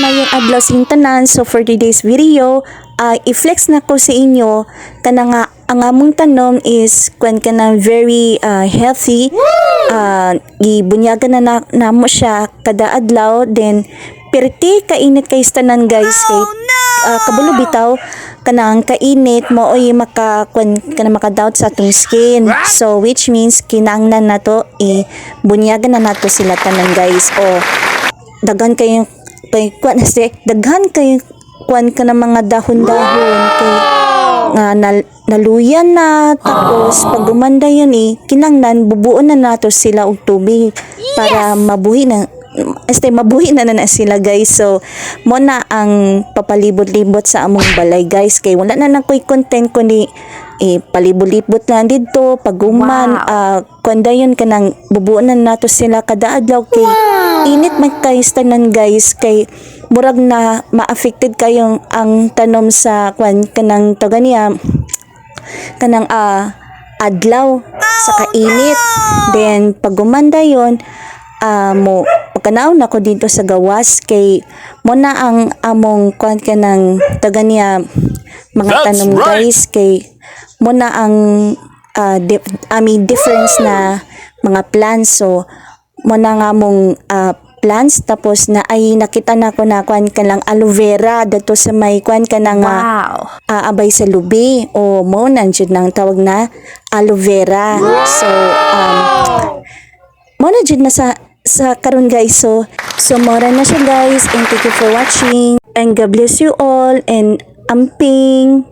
mayong adlaw sing tanan. So for today's video, i-flex na ko sa inyo kana nga ang among tanom is kwan kana very healthy. Gibunyagan na namo siya kada adlaw, then perti kainit kay tanan guys kay kabulo bitaw kanang kainit mo oy makadoubt sa atong skin. So which means kinahanglan nato bunyagan na nato sila tanan guys. O daghan kayo daghan kayo kwan ka ng mga dahon-dahon kay naluyan na, tapos pag gumanda yun kinanglan bubuon na nato sila og tubig para mabuhi na sila guys. So mo na ang papalibot-libot sa among balay guys, kay wala na nakoy content kundi palibot-libot lang dito paguman. Kuanda yun kanang bubuon na nato sila kada adlaw kay init man kay tanan guys, kay murag na ma-affected kayong ang tanom sa kanang taganiya kanang adlaw sa kainit. Then pag gumanda yon mo pagkanaw na ko dito sa gawas kay mo na ang among kanang taganiya mga tanom guys, kay mo na ang difference na mga plants. So mo na nga mong plants, tapos na ay nakita na ko na kwan kanang aloe vera dato sa may kwan kanang abay sa lubi, o mo nandiyan nang tawag na aloe vera. So mo na jud na sa karon guys. So mora na siya guys, and thank you for watching, and God bless you all, and amping.